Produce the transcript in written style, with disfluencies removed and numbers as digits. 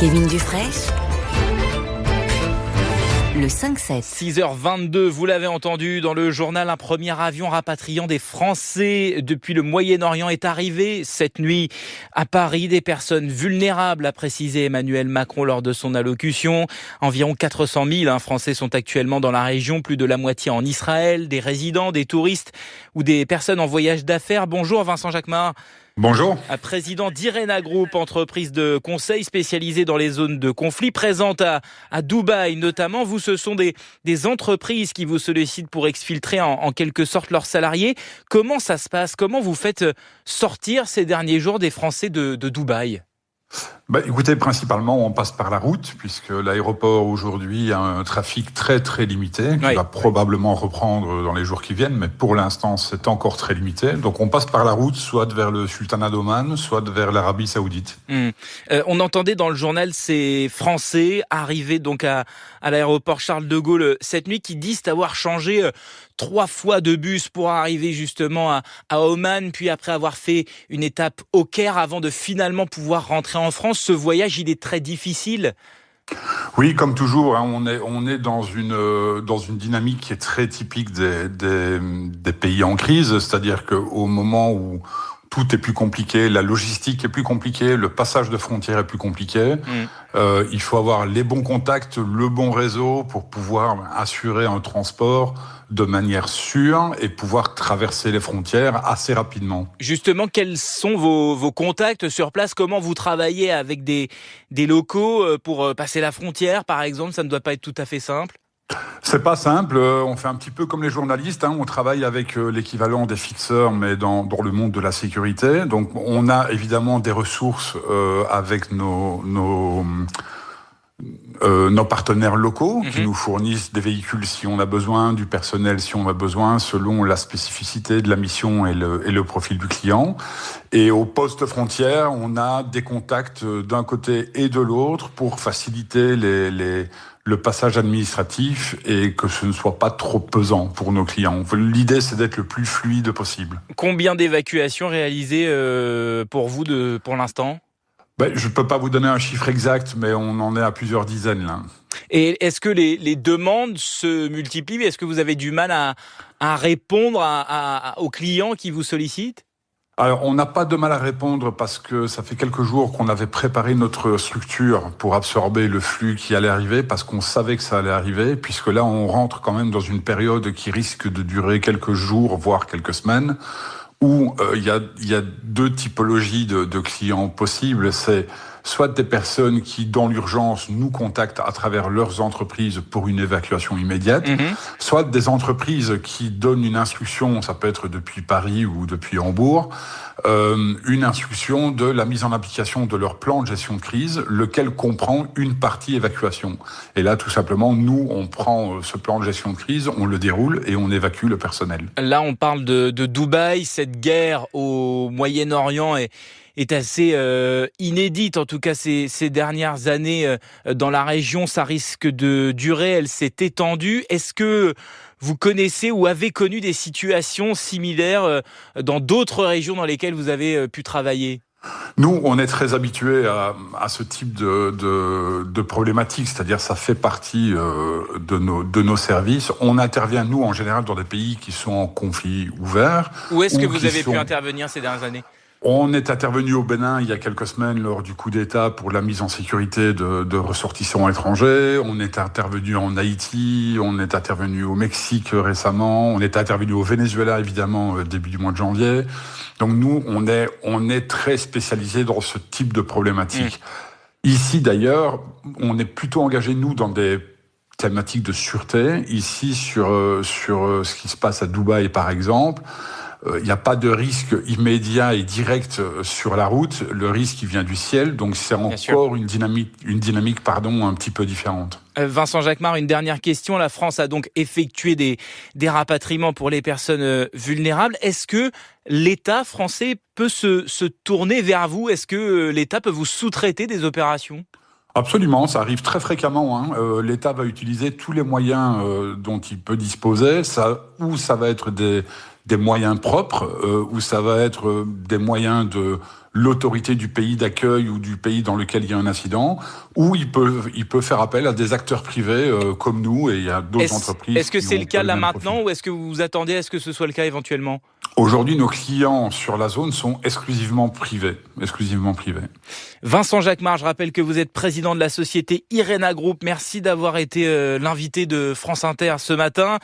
Kevin Dufresne, le 5-7. 6h22, vous l'avez entendu dans le journal, un premier avion rapatriant des Français depuis le Moyen-Orient est arrivé cette nuit à Paris. Des personnes vulnérables, a précisé Emmanuel Macron lors de son allocution. Environ 400 000 Français sont actuellement dans la région, plus de la moitié en Israël, des résidents, des touristes ou des personnes en voyage d'affaires. Bonjour Vincent Jacquemart. Bonjour. Président d'Irena Group, entreprise de conseil spécialisée dans les zones de conflit, présente à Dubaï notamment. Vous, ce sont des entreprises qui vous sollicitent pour exfiltrer en quelque sorte leurs salariés. Comment ça se passe ? Comment vous faites sortir ces derniers jours des Français de Dubaï ? Écoutez, principalement, on passe par la route, puisque l'aéroport aujourd'hui a un trafic très très limité, qui va probablement reprendre dans les jours qui viennent, mais pour l'instant, c'est encore très limité. Donc on passe par la route, soit vers le Sultanat d'Oman, soit vers l'Arabie Saoudite. On entendait dans le journal ces Français arrivés donc à l'aéroport Charles de Gaulle cette nuit, qui disent avoir changé 3 fois de bus pour arriver justement à Oman, puis après avoir fait une étape au Caire avant de finalement pouvoir rentrer en France. Ce voyage, il est très difficile. Oui, comme toujours, on est dans une dynamique qui est très typique des pays en crise, c'est-à-dire qu'au moment où tout est plus compliqué, la logistique est plus compliquée, le passage de frontières est plus compliqué. Il faut avoir les bons contacts, le bon réseau pour pouvoir assurer un transport de manière sûre et pouvoir traverser les frontières assez rapidement. Justement, quels sont vos contacts sur place ? Comment vous travaillez avec des locaux pour passer la frontière, par exemple ? Ça ne doit pas être tout à fait simple. C'est pas simple, on fait un petit peu comme les journalistes, on travaille avec l'équivalent des fixeurs, mais dans le monde de la sécurité. Donc on a évidemment des ressources avec nos partenaires locaux qui nous fournissent des véhicules si on a besoin, du personnel si on a besoin, selon la spécificité de la mission et le profil du client. Et au poste frontière, on a des contacts d'un côté et de l'autre pour faciliter le passage administratif et que ce ne soit pas trop pesant pour nos clients. L'idée, c'est d'être le plus fluide possible. Combien d'évacuations réalisées pour vous pour l'instant ? Je ne peux pas vous donner un chiffre exact, mais on en est à plusieurs dizaines là. Et est-ce que les demandes se multiplient ? Est-ce que vous avez du mal à répondre aux clients qui vous sollicitent ? Alors, on n'a pas de mal à répondre parce que ça fait quelques jours qu'on avait préparé notre structure pour absorber le flux qui allait arriver, parce qu'on savait que ça allait arriver, puisque là, on rentre quand même dans une période qui risque de durer quelques jours, voire quelques semaines, où il y a 2 typologies de clients possibles. C'est soit des personnes qui, dans l'urgence, nous contactent à travers leurs entreprises pour une évacuation immédiate, soit des entreprises qui donnent une instruction, ça peut être depuis Paris ou depuis Hambourg, une instruction de la mise en application de leur plan de gestion de crise, lequel comprend une partie évacuation. Et là, tout simplement, nous, on prend ce plan de gestion de crise, on le déroule et on évacue le personnel. Là, on parle de Dubaï. Cette guerre au Moyen-Orient est assez inédite, en tout cas ces dernières années dans la région. Ça risque de durer, elle s'est étendue. Est-ce que vous connaissez ou avez connu des situations similaires dans d'autres régions dans lesquelles vous avez pu travailler ? Nous, on est très habitués à ce type de problématique, c'est-à-dire ça fait partie de nos services. On intervient, nous, en général, dans des pays qui sont en conflit ouvert. Où est-ce que vous avez pu intervenir ces dernières années ? On est intervenu au Bénin il y a quelques semaines lors du coup d'État pour la mise en sécurité de ressortissants étrangers. On est intervenu en Haïti, on est intervenu au Mexique récemment, on est intervenu au Venezuela évidemment début du mois de janvier. Donc nous, on est très spécialisés dans ce type de problématique. Ici d'ailleurs, on est plutôt engagé nous dans des thématiques de sûreté. Ici sur ce qui se passe à Dubaï par exemple. Il n'y a pas de risque immédiat et direct sur la route. Le risque, il vient du ciel. Donc, c'est encore une dynamique, un petit peu différente. Vincent Jacquemart, une dernière question. La France a donc effectué des rapatriements pour les personnes vulnérables. Est-ce que l'État français peut se tourner vers vous ? Est-ce que l'État peut vous sous-traiter des opérations ? Absolument, ça arrive très fréquemment. L'État va utiliser tous les moyens dont il peut disposer. Ça va être des des moyens propres, où ça va être des moyens de l'autorité du pays d'accueil ou du pays dans lequel il y a un incident, ou il peut faire appel à des acteurs privés comme nous, et il y a d'autres entreprises. Est-ce que c'est le cas là maintenant, ou est-ce que vous vous attendez à ce que ce soit le cas éventuellement ? Aujourd'hui, nos clients sur la zone sont exclusivement privés. Vincent Jacquemart, je rappelle que vous êtes président de la société Irena Group. Merci d'avoir été l'invité de France Inter ce matin.